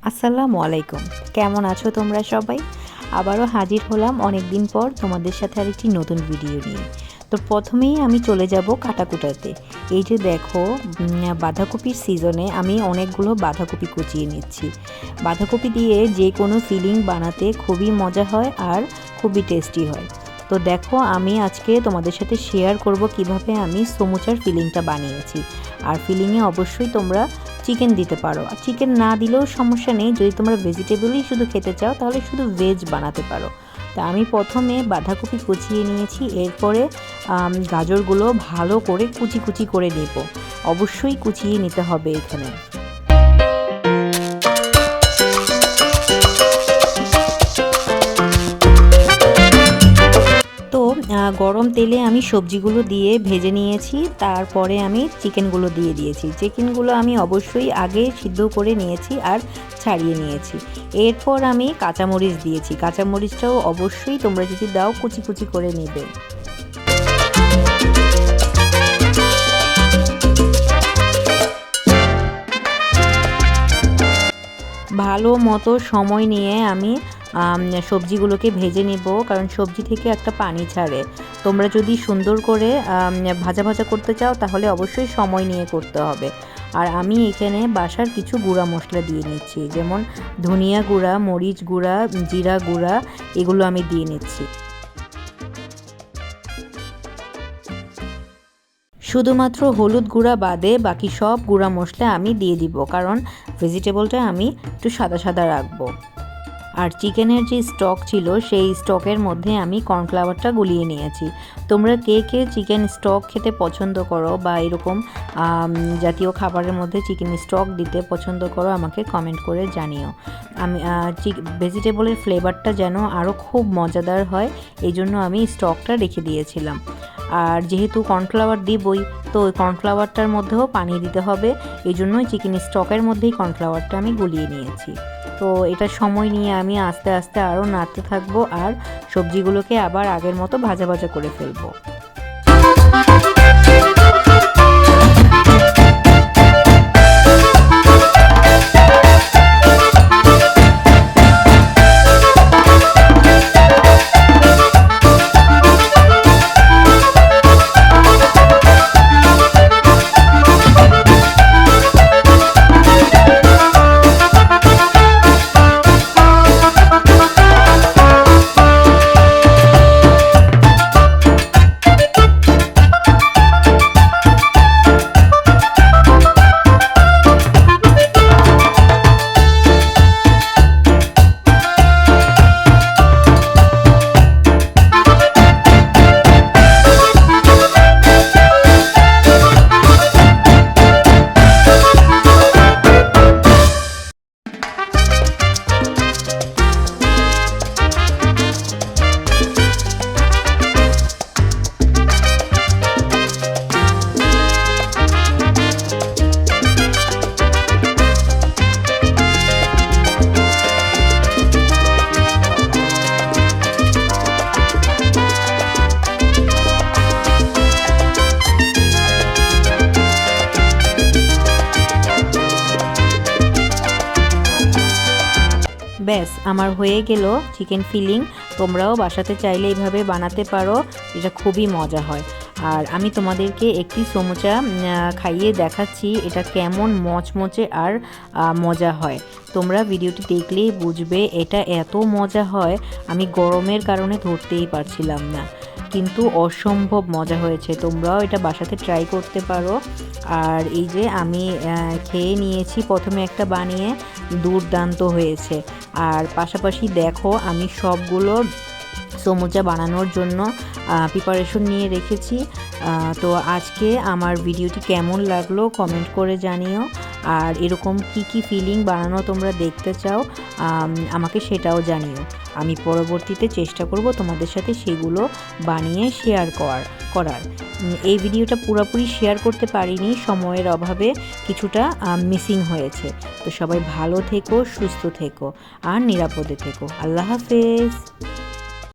আসসালামু আলাইকুম। কেমন আছো তোমরা সবাই? আবারও হাজির হলাম অনেক দিন পর তোমাদের সাথে আরেকটি নতুন ভিডিও নিয়ে। তো প্রথমেই আমি চলে যাব কাটাকুটাতে। এই যে দেখো, বাঁধাকপির সিজনে আমি অনেকগুলো বাঁধাকপি কুচিয়ে নিচ্ছি। বাঁধাকপি দিয়ে যে কোনো ফিলিং বানাতে খুবই মজা হয় আর খুবই টেস্টি হয়। তো দেখো, আমি আজকে তোমাদের সাথে শেয়ার করব কিভাবে আমি সমুচার ফিলিংটা বানিয়েছি। আর ফিলিংয়ে অবশ্যই তোমরা চিকেন দিতে পারো, আর চিকেন না দিলেও সমস্যা নেই। যদি তোমরা ভেজিটেবলই শুধু খেতে চাও তাহলে শুধু ভেজ বানাতে পারো। তা আমি প্রথমে বাঁধাকপি কুচিয়ে নিয়েছি, এরপরে গাজরগুলো ভালো করে কুচি কুচি করে নেব। অবশ্যই কুচিয়ে নিতে হবে এখানে। গরম তেলে আমি সবজিগুলো দিয়ে ভেজে নিয়েছি, তারপরে আমি চিকেনগুলো দিয়ে দিয়েছি। চিকেনগুলো আমি অবশ্যই আগে সিদ্ধ করে নিয়েছি আর ছাড়িয়ে নিয়েছি। এরপর আমি কাঁচামরিচ দিয়েছি। কাঁচামরিচটাও অবশ্যই তোমরা যদি দাও কুচি কুচি করে নেবে। ভালো মতো সময় নিয়ে আমি সবজিগুলোকে ভেজে নেব, কারণ সবজি থেকে একটা পানি ছাড়ে। তোমরা যদি সুন্দর করে ভাজা ভাজা করতে চাও তাহলে অবশ্যই সময় নিয়ে করতে হবে। আর আমি এখানে বাসার কিছু গুঁড়া মশলা দিয়ে নিচ্ছি, যেমন ধনিয়া গুঁড়া, মরিচ গুঁড়া, জিরা গুঁড়া, এগুলো আমি দিয়ে নিচ্ছি। শুধুমাত্র হলুদ গুঁড়া বাদে বাকি সব গুঁড়া মশলা আমি দিয়ে দিব, কারণ ভেজিটেবলটা আমি একটু সাদা সাদা রাখবো। আর চিকেনের যে স্টক ছিল সেই স্টকের মধ্যে আমি কর্নফ্লাওয়ারটা গুলিয়ে নিয়েছি। তোমরা কে কে চিকেন স্টক খেতে পছন্দ করো বা এরকম জাতীয় খাবারের মধ্যে চিকেন স্টক দিতে পছন্দ করো, আমাকে কমেন্ট করে জানিও। আমি ভেজিটেবলের ফ্লেভারটা যেন আরও খুব মজাদার হয়, এই জন্য আমি স্টকটা রেখে দিয়েছিলাম। আর যেহেতু কর্নফ্লাওয়ার দিবই, তো ওই কর্নফ্লাওয়ারটার মধ্যেও পানি দিতে হবে, এই জন্যই চিকেন স্টকের মধ্যেই কর্নফ্লাওয়ারটা আমি গুলিয়ে নিয়েছি। তো এটা সময় নিয়ে আমি আস্তে আস্তে আরও নাড়তে থাকবো আর সবজিগুলোকে আবার আগের মতো ভাজা ভাজা করে ফেলবো। ব্যাস, আমার হয়ে গেল চিকেন ফিলিং। তোমরাও বাসাতে চাইলে এইভাবে বানাতে পারো, এটা খুবই মজা হয়। আর আমি তোমাদেরকে একটি সমুচা খাইয়ে দেখাচ্ছি, এটা কেমন মচমচে আর মজা হয়। তোমরা ভিডিওটি দেখলেই বুঝবে এটা এত মজা হয়, আমি গরমের কারণে ধরতেই পারছিলাম না, কিন্তু অসম্ভব মজা হয়েছে। তোমরাও এটা বাসাতে ট্রাই করতে পারো। আর এই যে আমি খেয়ে নিয়েছি প্রথমে একটা বানিয়ে, দুর্দান্ত হয়েছে। আর পাশাপাশি দেখো, আমি সবগুলো সমুচা বানানোর জন্য প্রিপারেশন নিয়ে রেখেছি। তো আজকে আমার ভিডিওটি কেমন লাগলো কমেন্ট করে জানিও। আর এরকম কি কি ফিলিং বানানো তোমরা দেখতে চাও আমাকে সেটাও জানিও। আমি পরবর্তীতে চেষ্টা করব তোমাদের সাথে সেগুলো বানিয়ে শেয়ার করার। এই ভিডিওটা পুরোপুরি শেয়ার করতে পারিনি, সময়ের অভাবে কিছুটা মিসিং হয়েছে। তো সবাই ভালো থেকো, সুস্থ থেকো আর নিরাপদে থেকো। আল্লাহ হাফেজ।